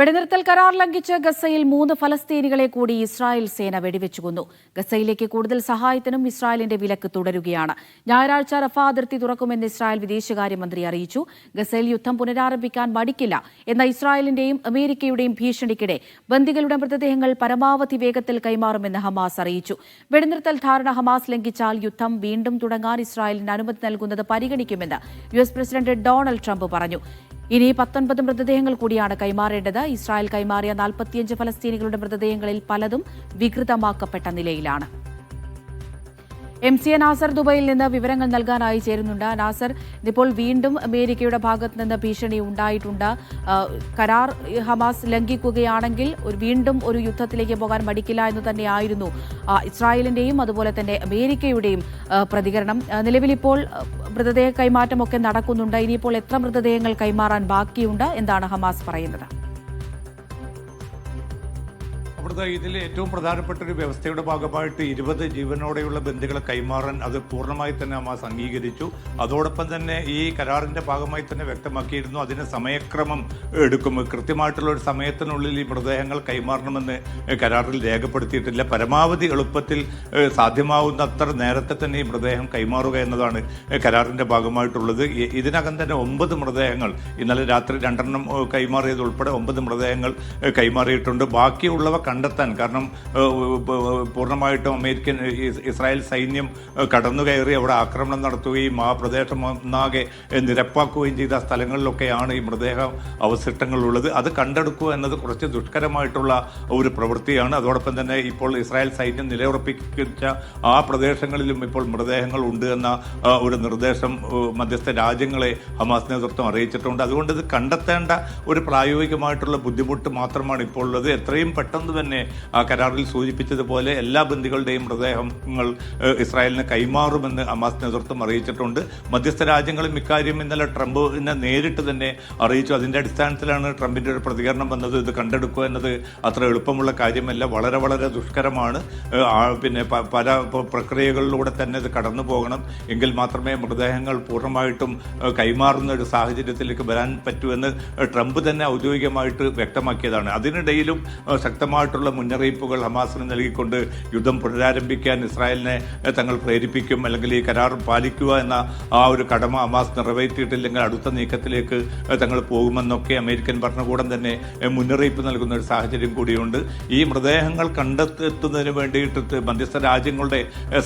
വെടിനിർത്തൽ കരാർ ലംഘിച്ച് ഗസയിൽ 3 ഫലസ്തീനികളെ കൂടി ഇസ്രായേൽ സേന വെടിവെച്ചു കൊന്നു. ഗസയിലേക്ക് കൂടുതൽ സഹായത്തിനും ഇസ്രായേലിന്റെ വിലക്ക് തുടരുകയാണ്. ഞായറാഴ്ച റഫ അതിർത്തി തുറക്കുമെന്ന് ഇസ്രായേൽ വിദേശകാര്യമന്ത്രി അറിയിച്ചു. ഗസയിൽ യുദ്ധം പുനരാരംഭിക്കാൻ മടിക്കില്ല എന്ന ഇസ്രായേലിന്റെയും അമേരിക്കയുടെയും ഭീഷണിക്കിടെ ബന്ദികളുടെ മൃതദേഹങ്ങൾ പരമാവധി വേഗത്തിൽ കൈമാറുമെന്ന് ഹമാസ് അറിയിച്ചു. വെടിനിർത്തൽ ധാരണ ഹമാസ് ലംഘിച്ചാൽ യുദ്ധം വീണ്ടും തുടങ്ങാൻ ഇസ്രായേലിന് അനുമതി നൽകുന്നത് പരിഗണിക്കുമെന്ന് US പ്രസിഡന്റ് ഡൊണാൾഡ് ട്രംപ് പറഞ്ഞു. ഇനി 19 മൃതദേഹങ്ങൾ കൂടിയാണ് കൈമാറേണ്ടത്. ഇസ്രായേൽ കൈമാറിയ 45 ഫലസ്തീനികളുടെ മൃതദേഹങ്ങളിൽ പലതും വികൃതമാക്കപ്പെട്ട നിലയിലാണ്. MCA നാസർ ദുബൈയിൽ നിന്ന് വിവരങ്ങൾ നൽകാനായി ചേരുന്നുണ്ട്. നാസർ, ഇപ്പോൾ വീണ്ടും അമേരിക്കയുടെ ഭാഗത്ത് നിന്ന് ഭീഷണി ഉണ്ടായിട്ടുണ്ട്. കരാർ ഹമാസ് ലംഘിക്കുകയാണെങ്കിൽ വീണ്ടും ഒരു യുദ്ധത്തിലേക്ക് പോകാൻ മടിക്കില്ല എന്ന് തന്നെയായിരുന്നു ഇസ്രായേലിന്റെയും അതുപോലെ തന്നെ അമേരിക്കയുടെയും പ്രതികരണം. നിലവിലിപ്പോൾ മൃതദേഹ കൈമാറ്റമൊക്കെ നടക്കുന്നുണ്ട്. ഇനിയിപ്പോൾ എത്ര മൃതദേഹങ്ങൾ കൈമാറാൻ ബാക്കിയുണ്ട്? എന്താണ് ഹമാസ് പറയുന്നത്? ഇതിൽ ഏറ്റവും പ്രധാനപ്പെട്ട ഒരു വ്യവസ്ഥയുടെ ഭാഗമായിട്ട് 20 ജീവനോടെയുള്ള ബന്ദികളെ കൈമാറാൻ അത് പൂർണ്ണമായി തന്നെ ഹമാസ് അംഗീകരിച്ചു. അതോടൊപ്പം തന്നെ ഈ കരാറിന്റെ ഭാഗമായി തന്നെ വ്യക്തമാക്കിയിരുന്നു അതിന് സമയക്രമം എടുക്കും. കൃത്യമായിട്ടുള്ള ഒരു സമയത്തിനുള്ളിൽ ഈ മൃതദേഹങ്ങൾ കൈമാറണമെന്ന് കരാറിൽ രേഖപ്പെടുത്തിയിട്ടില്ല. പരമാവധി എളുപ്പത്തിൽ സാധ്യമാവുന്ന അത്ര നേരത്തെ തന്നെ ഈ മൃതദേഹം കൈമാറുക എന്നതാണ് കരാറിന്റെ ഭാഗമായിട്ടുള്ളത്. ഇതിനകം തന്നെ 9 മൃതദേഹങ്ങൾ ഇന്നലെ രാത്രി 2 കൈമാറിയത് ഉൾപ്പെടെ 9 മൃതദേഹങ്ങൾ കൈമാറിയിട്ടുണ്ട്. ബാക്കിയുള്ളവ കണ്ടെത്താൻ, കാരണം പൂർണ്ണമായിട്ടും ഇസ്രായേൽ സൈന്യം കടന്നുകയറി അവിടെ ആക്രമണം നടത്തുകയും ആ പ്രദേശം ഒന്നാകെ നിരപ്പാക്കുകയും ചെയ്ത സ്ഥലങ്ങളിലൊക്കെയാണ് ഈ മൃതദേഹ അവശിഷ്ടങ്ങളുള്ളത്. അത് കണ്ടെടുക്കുക എന്നത് കുറച്ച് ദുഷ്കരമായിട്ടുള്ള ഒരു പ്രവൃത്തിയാണ്. അതോടൊപ്പം തന്നെ ഇപ്പോൾ ഇസ്രായേൽ സൈന്യം നിലയുറപ്പിച്ച ആ പ്രദേശങ്ങളിലും ഇപ്പോൾ മൃതദേഹങ്ങൾ ഉണ്ട് എന്ന ഒരു നിർദ്ദേശം മധ്യസ്ഥ രാജ്യങ്ങളെ ഹമാസ് നേതൃത്വം അറിയിച്ചിട്ടുണ്ട്. അതുകൊണ്ട് ഇത് കണ്ടെത്തേണ്ട ഒരു പ്രായോഗികമായിട്ടുള്ള ബുദ്ധിമുട്ട് മാത്രമാണ് ഇപ്പോൾ ഉള്ളത്. എത്രയും പെട്ടെന്ന് തന്നെ ആ കരാറിൽ സൂചിപ്പിച്ചതുപോലെ എല്ലാ ബന്ദികളുടെയും മൃതദേഹങ്ങൾ ഇസ്രായേലിന് കൈമാറുമെന്ന് ഹമാസ് നേതൃത്വം അറിയിച്ചിട്ടുണ്ട്. മധ്യസ്ഥ രാജ്യങ്ങളും ഇക്കാര്യം ഇന്നലെ ട്രംപിനെ നേരിട്ട് തന്നെ അറിയിച്ചു. അതിന്റെ അടിസ്ഥാനത്തിലാണ് ട്രംപിന്റെ ഒരു പ്രതികരണം വന്നത്. ഇത് കണ്ടെടുക്കുക എന്നത് അത്ര എളുപ്പമുള്ള കാര്യമല്ല, വളരെ വളരെ ദുഷ്കരമാണ്. പിന്നെ പല പ്രക്രിയകളിലൂടെ തന്നെ ഇത് കടന്നു പോകണം. എങ്കിൽ മാത്രമേ മൃതദേഹങ്ങൾ പൂർണ്ണമായിട്ടും കൈമാറുന്ന ഒരു സാഹചര്യത്തിലേക്ക് വരാൻ പറ്റൂ എന്ന് ട്രംപ് തന്നെ ഔദ്യോഗികമായിട്ട് വ്യക്തമാക്കിയതാണ്. അതിനിടയിലും ശക്തമായിട്ടുള്ള മുന്നറിയിപ്പുകൾ ഹമാസിന് നൽകിക്കൊണ്ട് യുദ്ധം പുനരാരംഭിക്കാൻ ഇസ്രായേലിനെ തങ്ങൾ പ്രേരിപ്പിക്കും, അല്ലെങ്കിൽ ഈ കരാർ പാലിക്കുക എന്ന ആ ഒരു കടമ ഹമാസ് നിറവേറ്റിയിട്ടില്ലെങ്കിൽ അടുത്ത നീക്കത്തിലേക്ക് തങ്ങൾ പോകുമെന്നൊക്കെ അമേരിക്കൻ ഭരണകൂടം തന്നെ മുന്നറിയിപ്പ് നൽകുന്ന ഒരു സാഹചര്യം കൂടിയുണ്ട്. ഈ മൃതദേഹങ്ങൾ കണ്ടെത്തുന്നതിന് വേണ്ടിയിട്ട് മധ്യസ്ഥ രാജ്യങ്ങളുടെ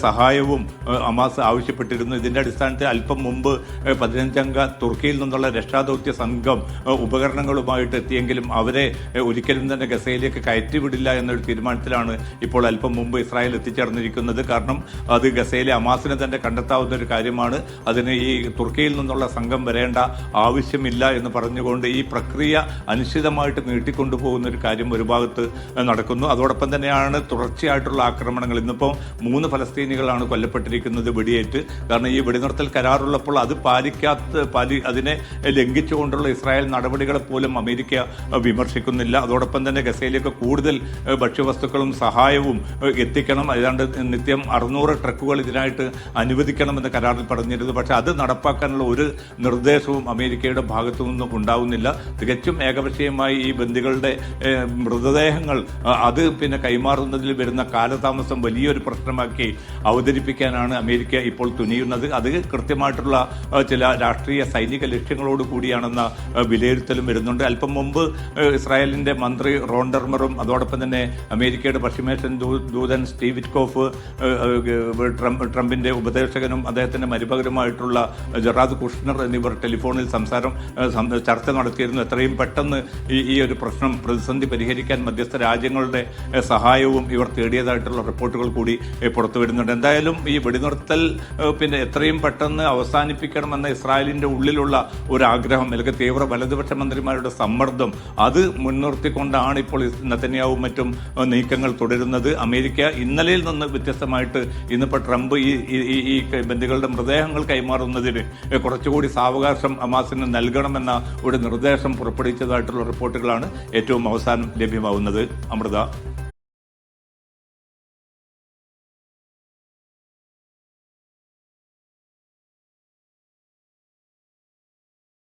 സഹായവും ഹമാസ് ആവശ്യപ്പെട്ടിരുന്നു. ഇതിന്റെ അടിസ്ഥാനത്തിൽ അല്പം മുമ്പ് 15-അംഗ തുർക്കിയിൽ നിന്നുള്ള രക്ഷാദൗത്യ സംഘം ഉപകരണങ്ങളുമായിട്ട് എത്തിയെങ്കിലും അവരെ ഒരിക്കലും തന്നെ ഗസയിലേക്ക് കയറ്റിവിടില്ല എന്നൊരു തീരുമാനത്തിലാണ് ഇപ്പോൾ അല്പം മുമ്പ് ഇസ്രായേൽ എത്തിച്ചേർന്നിരിക്കുന്നത്. കാരണം അത് ഗസയിലെ ഹമാസിനെ തന്നെ കണ്ടെത്താവുന്ന ഒരു കാര്യമാണ്. അതിന് ഈ തുർക്കിയിൽ നിന്നുള്ള സംഘം വരേണ്ട ആവശ്യമില്ല എന്ന് പറഞ്ഞുകൊണ്ട് ഈ പ്രക്രിയ അനിശ്ചിതമായിട്ട് നീട്ടിക്കൊണ്ടുപോകുന്ന ഒരു കാര്യം ഒരു ഭാഗത്ത് നടക്കുന്നു. അതോടൊപ്പം തന്നെയാണ് തുടർച്ചയായിട്ടുള്ള ആക്രമണങ്ങൾ. ഇന്നിപ്പോൾ 3 ഫലസ്തീനികളാണ് കൊല്ലപ്പെട്ടിരിക്കുന്നത് വെടിയേറ്റ്. കാരണം ഈ വെടിനിർത്തൽ കരാറുള്ളപ്പോൾ അത് അതിനെ ലംഘിച്ചുകൊണ്ടുള്ള ഇസ്രായേൽ നടപടികളെ പോലും അമേരിക്ക വിമർശിക്കുന്നില്ല. അതോടൊപ്പം തന്നെ ഗസയിലേക്ക് കൂടുതൽ ഭക്ഷ്യവസ്തുക്കളും സഹായവും എത്തിക്കണം. ഏതാണ്ട് നിത്യം 600 ട്രക്കുകൾ ഇതിനായിട്ട് അനുവദിക്കണമെന്ന് കരാറിൽ പറഞ്ഞിരുന്നു. പക്ഷെ അത് നടപ്പാക്കാനുള്ള ഒരു നിർദ്ദേശവും അമേരിക്കയുടെ ഭാഗത്തു നിന്നും ഉണ്ടാവുന്നില്ല. തികച്ചും ഏകപക്ഷീയമായി ഈ ബന്ദികളുടെ മൃതദേഹങ്ങൾ അത് പിന്നെ കൈമാറുന്നതിൽ വരുന്ന കാലതാമസം വലിയൊരു പ്രശ്നമാക്കി അവതരിപ്പിക്കാനാണ് അമേരിക്ക ഇപ്പോൾ തുനിയുന്നത്. അത് കൃത്യമായിട്ടുള്ള ചില രാഷ്ട്രീയ സൈനിക ലക്ഷ്യങ്ങളോട് കൂടിയാണെന്ന വിലയിരുത്തലും വരുന്നുണ്ട്. അല്പം മുമ്പ് ഇസ്രായേലിന്റെ മന്ത്രി റോൺ ഡെർമറും അതോടൊപ്പം തന്നെ അമേരിക്കയുടെ പശ്ചിമേഷ്യൻ ദൂതൻ സ്റ്റീവ് വിറ്റ്കോഫ്, ട്രംപിന്റെ ഉപദേശകനും അദ്ദേഹത്തിന്റെ മരുമകനുമായിട്ടുള്ള ജെറാദ് കുഷ്നർ എന്നിവർ ടെലിഫോണിൽ ചർച്ച നടത്തിയിരുന്നു. എത്രയും പെട്ടെന്ന് ഈ ഒരു പ്രശ്നം പ്രതിസന്ധി പരിഹരിക്കാൻ മധ്യസ്ഥ രാജ്യങ്ങളുടെ സഹായവും ഇവർ തേടിയതായിട്ടുള്ള റിപ്പോർട്ടുകൾ കൂടി പുറത്തു വരുന്നുണ്ട്. എന്തായാലും ഈ വെടിനിർത്തൽ പിന്നെ എത്രയും പെട്ടെന്ന് അവസാനിപ്പിക്കണമെന്ന ഇസ്രായേലിന്റെ ഉള്ളിലുള്ള ഒരു ആഗ്രഹം, അല്ലെങ്കിൽ തീവ്ര വലതുപക്ഷ മന്ത്രിമാരുടെ സമ്മർദ്ദം, അത് മുൻനിർത്തിക്കൊണ്ടാണ് ഇപ്പോൾ നെതന്യാഹുവും മറ്റും നീക്കങ്ങൾ തുടരുന്നത്. അമേരിക്ക ഇന്നലെയിൽ നിന്ന് വ്യത്യസ്തമായിട്ട് ഇന്നിപ്പോൾ ട്രംപ് ഈ ബന്ദികളുടെ മൃതദേഹങ്ങൾ കൈമാറുന്നതിന് കുറച്ചുകൂടി സാവകാശം ഹമാസിന് നൽകണമെന്ന ഒരു നിർദ്ദേശം പുറപ്പെടുവിച്ചതായിട്ടുള്ള റിപ്പോർട്ടുകളാണ് ഏറ്റവും അവസാനം ലഭ്യമാവുന്നത്. അമൃത.